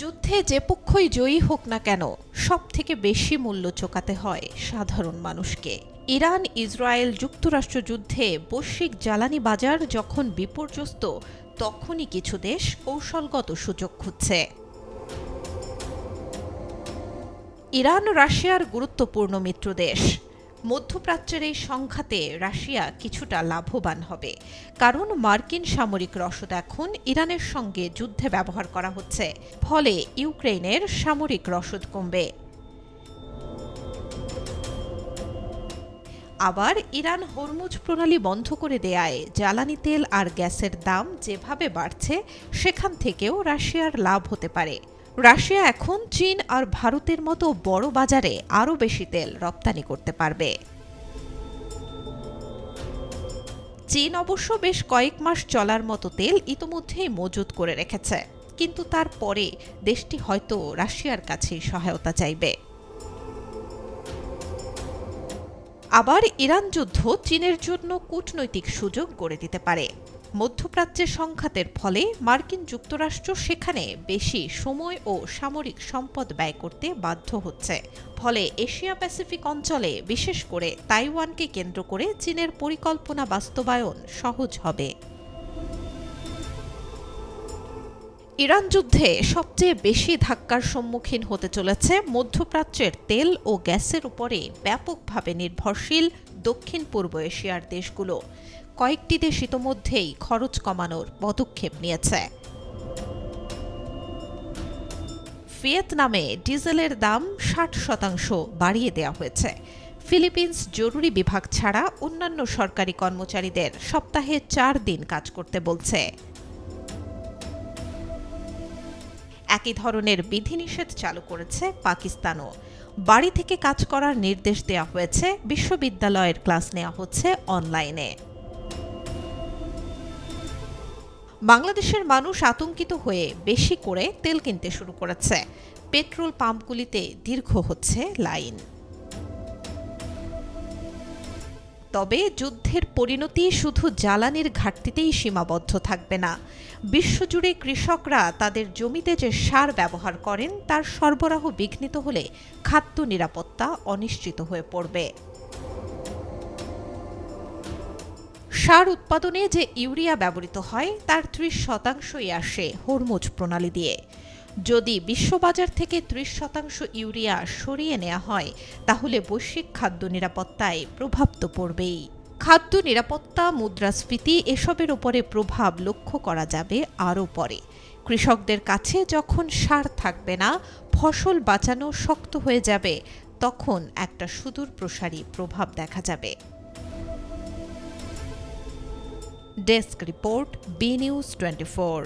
যুদ্ধে যে পক্ষই জয়ী হোক না কেন, সবথেকে বেশি মূল্য চোকাতে হয় সাধারণ মানুষকে। ইরান ইসরায়েল যুক্তরাষ্ট্র যুদ্ধে বৈশ্বিক জ্বালানি বাজার যখন বিপর্যস্ত, তখনই কিছু দেশ কৌশলগত সুযোগ খুঁজছে। ইরান রাশিয়ার গুরুত্বপূর্ণ মিত্র দেশ। মধ্যপ্রাচ্যের এই সংঘাতে রাশিয়া কিছুটা লাভবান হবে, কারণ মার্কিন সামরিক রসদ এখন ইরানের সঙ্গে যুদ্ধে ব্যবহার করা হচ্ছে, ফলে ইউক্রেনের সামরিক রসদ কমবে। আবার ইরান হরমুজ প্রণালী বন্ধ করে দেয়ায় জ্বালানি তেল আর গ্যাসের দাম যেভাবে বাড়ছে, সেখান থেকেও রাশিয়ার লাভ হতে পারে। রাশিয়া এখন চীন আর ভারতের মতো বড় বাজারে আরও বেশি তেল রপ্তানি করতে পারবে। চীন অবশ্য বেশ কয়েক মাস চলার মতো তেল ইতোমধ্যেই মজুত করে রেখেছে, কিন্তু তারপরে দেশটি হয়তো রাশিয়ার কাছেই সহায়তা চাইবে। আবার ইরান যুদ্ধ চীনের জন্য কূটনৈতিক সুযোগ গড়ে দিতে পারে। মধ্যপ্রাচ্যের সংঘাতের ফলে মার্কিন যুক্তরাষ্ট্র সেখানে বেশি সময় ও সামরিক সম্পদ ব্যয় করতে বাধ্য হচ্ছে, ফলে এশিয়া প্যাসিফিক অঞ্চলে বিশেষ করে তাইওয়ানকে কেন্দ্র করে চীনের পরিকল্পনা বাস্তবায়ন সহজ হবে। ইরান যুদ্ধে সবচেয়ে বেশি ধাক্কার সম্মুখীন হতে চলেছে মধ্যপ্রাচ্যের তেল ও গ্যাসের উপরে ব্যাপকভাবে নির্ভরশীল দক্ষিণ পূর্ব এশিয়ার দেশগুলো। কয়েকটি দেশ ইতোমধ্যেই খরচ কমানোর পদক্ষেপ নিয়েছে। ভিয়েতনামে ডিজেলের দাম 60% বাড়িয়ে দেওয়া হয়েছে। ফিলিপিন্স জরুরি বিভাগ ছাড়া অন্যান্য সরকারি কর্মচারীদের সপ্তাহে 4 দিন কাজ করতে বলছে। একই ধরনের বিধিনিষেধ চালু করেছে পাকিস্তানও। বাড়ি থেকে কাজ করার নির্দেশ দেওয়া হয়েছে, বিশ্ববিদ্যালয়ের ক্লাস নেওয়া হচ্ছে অনলাইনে। বাংলাদেশের মানুষ আতঙ্কিত হয়ে বেশি করে তেল কিনতে শুরু করেছে। পেট্রোল পাম্পগুলিতে দীর্ঘ হচ্ছে লাইন। তবে যুদ্ধের পরিণতি শুধু জ্বালানির ঘাটতিতেই সীমাবদ্ধ থাকবে না। বিশ্বজুড়ে কৃষকরা তাদের জমিতে যে সার ব্যবহার করেন, তার সরবরাহ বিঘ্নিত হলে খাদ্য নিরাপত্তা অনিশ্চিত হয়ে পড়বে। সার উৎপাদনে যে ইউরিয়া ব্যবহৃত হয়, তার 30%ই আসে হরমুজ প্রণালী দিয়ে। যদি বিশ্ববাজার থেকে 30% ইউরিয়া সরিয়ে নেওয়া হয়, তাহলে বৈশ্বিক খাদ্য নিরাপত্তায় প্রভাব তো পড়বেই। খাদ্য নিরাপত্তা, মুদ্রাস্ফীতি এসবের উপরে প্রভাব লক্ষ্য করা যাবে আরও পরে। কৃষকদের কাছে যখন সার থাকবে না, ফসল বাঁচানো শক্ত হয়ে যাবে, তখন একটা সুদূর প্রসারী প্রভাব দেখা যাবে। Desk report, B news 24।